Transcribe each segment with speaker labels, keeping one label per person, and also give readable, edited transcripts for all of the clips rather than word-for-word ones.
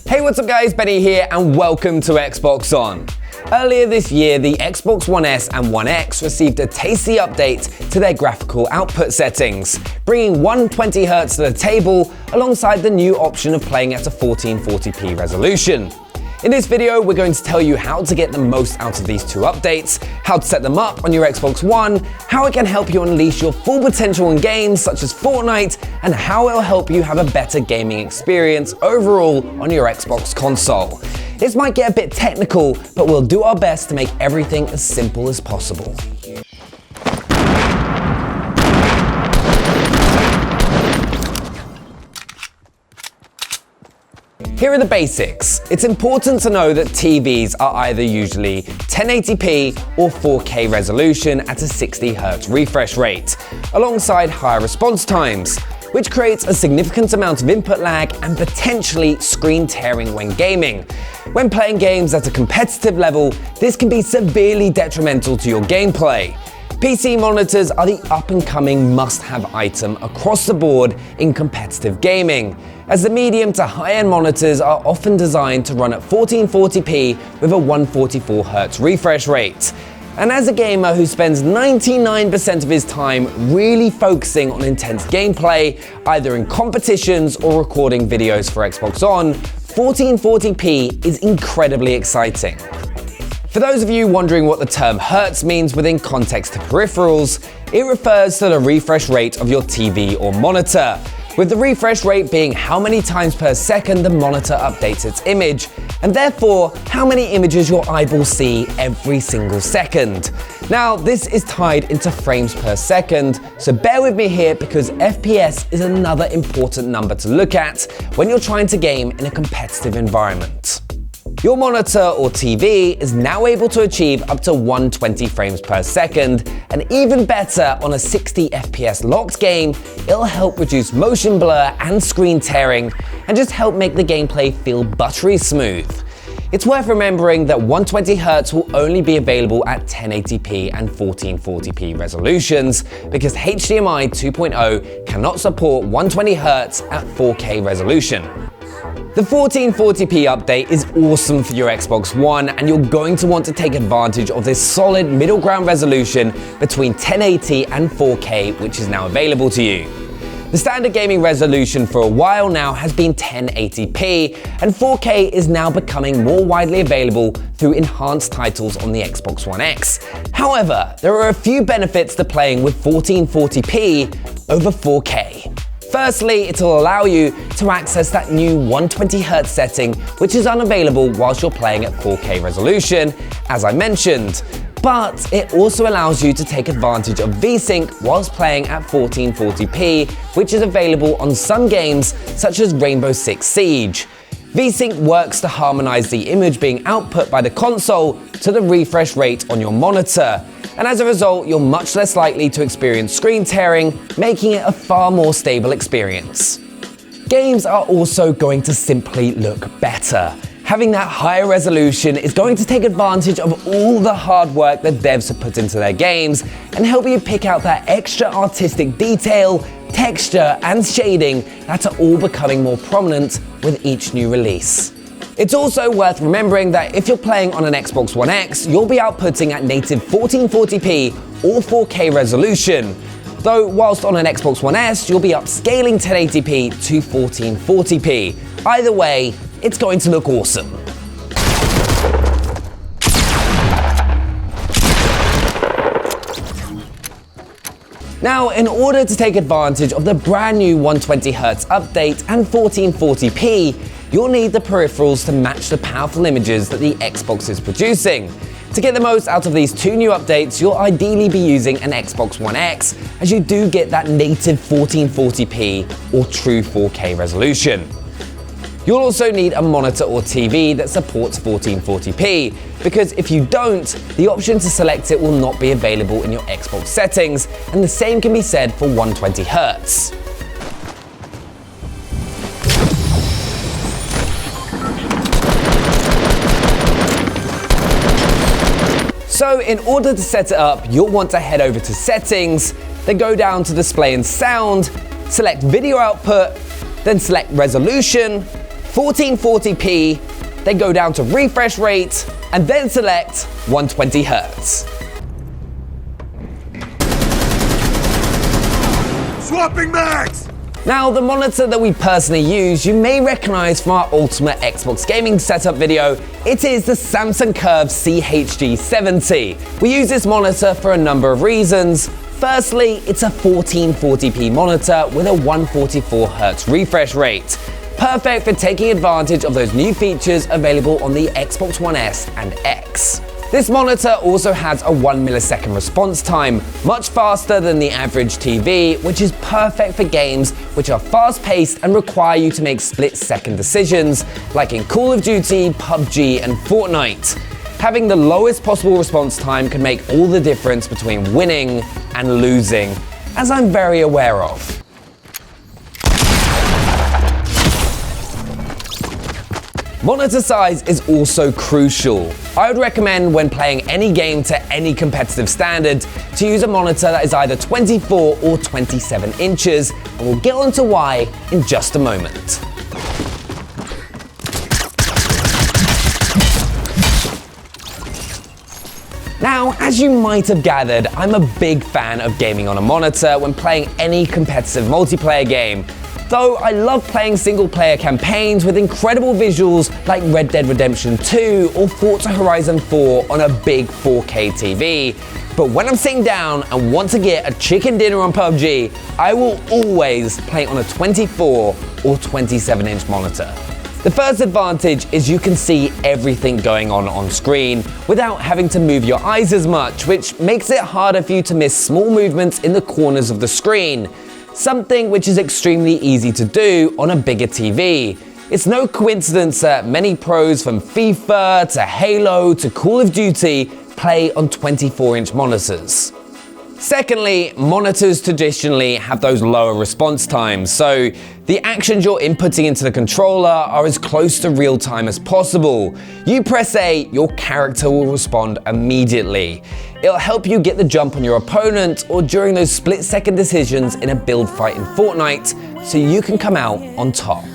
Speaker 1: Hey, what's up guys, Benny here and welcome to Xbox On. Earlier this year, the Xbox One S and One X received a tasty update to their graphical output settings, bringing 120Hz to the table alongside the new option of playing at a 1440p resolution. In this video, we're going to tell you how to get the most out of these two updates, how to set them up on your Xbox One, how it can help you unleash your full potential in games such as Fortnite, and how it'll help you have a better gaming experience overall on your Xbox console. This might get a bit technical, but we'll do our best to make everything as simple as possible. Here are the basics. It's important to know that TVs are either usually 1080p or 4K resolution at a 60Hz refresh rate, alongside higher response times, which creates a significant amount of input lag and potentially screen tearing when gaming. When playing games at a competitive level, this can be severely detrimental to your gameplay. PC monitors are the up-and-coming must-have item across the board in competitive gaming, as the medium to high-end monitors are often designed to run at 1440p with a 144Hz refresh rate. And as a gamer who spends 99% of his time really focusing on intense gameplay, either in competitions or recording videos for Xbox On, 1440p is incredibly exciting. For those of you wondering what the term Hertz means within context to peripherals, it refers to the refresh rate of your TV or monitor, with the refresh rate being how many times per second the monitor updates its image, and therefore how many images your eyeballs see every single second. Now, this is tied into frames per second, so bear with me here because FPS is another important number to look at when you're trying to game in a competitive environment. Your monitor or TV is now able to achieve up to 120 frames per second, and even better on a 60 FPS locked game, it'll help reduce motion blur and screen tearing, and just help make the gameplay feel buttery smooth. It's worth remembering that 120Hz will only be available at 1080p and 1440p resolutions, because HDMI 2.0 cannot support 120Hz at 4K resolution. The 1440p update is awesome for your Xbox One, and you're going to want to take advantage of this solid middle ground resolution between 1080 and 4K, which is now available to you. The standard gaming resolution for a while now has been 1080p, and 4K is now becoming more widely available through enhanced titles on the Xbox One X. However, there are a few benefits to playing with 1440p over 4K. Firstly, it'll allow you to access that new 120Hz setting, which is unavailable whilst you're playing at 4K resolution, as I mentioned. But it also allows you to take advantage of VSync whilst playing at 1440p, which is available on some games such as Rainbow Six Siege. VSync works to harmonize the image being output by the console to the refresh rate on your monitor, and as a result, you're much less likely to experience screen tearing, making it a far more stable experience. Games are also going to simply look better. Having that higher resolution is going to take advantage of all the hard work that devs have put into their games and help you pick out that extra artistic detail, texture, and shading that are all becoming more prominent with each new release. It's also worth remembering that if you're playing on an Xbox One X, you'll be outputting at native 1440p or 4K resolution, though whilst on an Xbox One S, you'll be upscaling 1080p to 1440p. Either way, it's going to look awesome. Now, in order to take advantage of the brand new 120Hz update and 1440p, you'll need the peripherals to match the powerful images that the Xbox is producing. To get the most out of these two new updates, you'll ideally be using an Xbox One X, as you do get that native 1440p or true 4K resolution. You'll also need a monitor or TV that supports 1440p, because if you don't, the option to select it will not be available in your Xbox settings, and the same can be said for 120Hz. So in order to set it up, you'll want to head over to Settings, then go down to Display and Sound, select Video Output, then select resolution, 1440p, then go down to refresh rate, and then select 120 Hz.
Speaker 2: Swapping mags!
Speaker 1: Now, the monitor that we personally use, you may recognize from our Ultimate Xbox Gaming Setup video. It is the Samsung Curve CHG70. We use this monitor for a number of reasons. Firstly, it's a 1440p monitor with a 144Hz refresh rate. Perfect for taking advantage of those new features available on the Xbox One S and X. This monitor also has a 1 millisecond response time, much faster than the average TV, which is perfect for games which are fast-paced and require you to make split-second decisions, like in Call of Duty, PUBG, and Fortnite. Having the lowest possible response time can make all the difference between winning and losing, as I'm very aware of. Monitor size is also crucial. I would recommend when playing any game to any competitive standard to use a monitor that is either 24 or 27 inches, and we'll get on to why in just a moment. Now, as you might have gathered, I'm a big fan of gaming on a monitor when playing any competitive multiplayer game. Though I love playing single-player campaigns with incredible visuals like Red Dead Redemption 2 or Forza Horizon 4 on a big 4K TV. But when I'm sitting down and want to get a chicken dinner on PUBG, I will always play on a 24 or 27-inch monitor. The first advantage is you can see everything going on screen without having to move your eyes as much, which makes it harder for you to miss small movements in the corners of the screen. Something which is extremely easy to do on a bigger TV. It's no coincidence that many pros from FIFA to Halo to Call of Duty play on 24-inch monitors. Secondly, monitors traditionally have those lower response times, so the actions you're inputting into the controller are as close to real time as possible. You press A, your character will respond immediately. It'll help you get the jump on your opponent or during those split-second decisions in a build fight in Fortnite, so you can come out on top.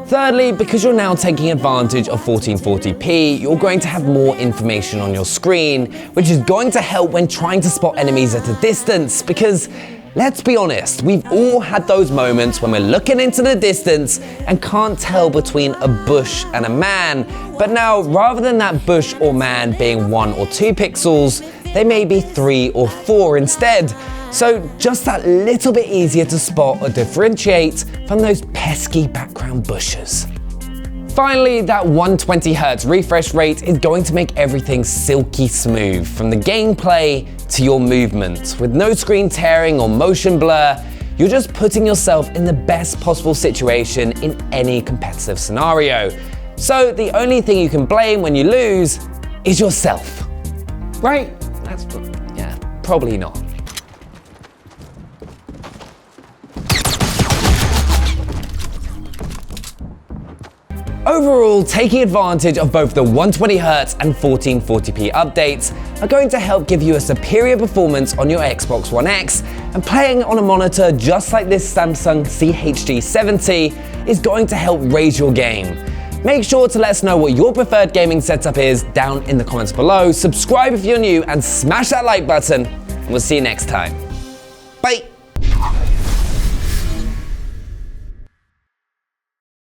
Speaker 1: Thirdly, because you're now taking advantage of 1440p, you're going to have more information on your screen, which is going to help when trying to spot enemies at a distance, because let's be honest, we've all had those moments when we're looking into the distance and can't tell between a bush and a man. But now, rather than that bush or man being 1 or 2 pixels, they may be 3 or 4 instead. So just that little bit easier to spot or differentiate from those pesky background bushes. Finally, that 120Hz refresh rate is going to make everything silky smooth, from the gameplay to your movement. With no screen tearing or motion blur, you're just putting yourself in the best possible situation in any competitive scenario. So the only thing you can blame when you lose is yourself. Right? Yeah, probably not. Overall, taking advantage of both the 120Hz and 1440p updates are going to help give you a superior performance on your Xbox One X, and playing on a monitor just like this Samsung CHG70 is going to help raise your game. Make sure to let us know what your preferred gaming setup is down in the comments below, subscribe if you're new, and smash that like button, and we'll see you next time. Bye!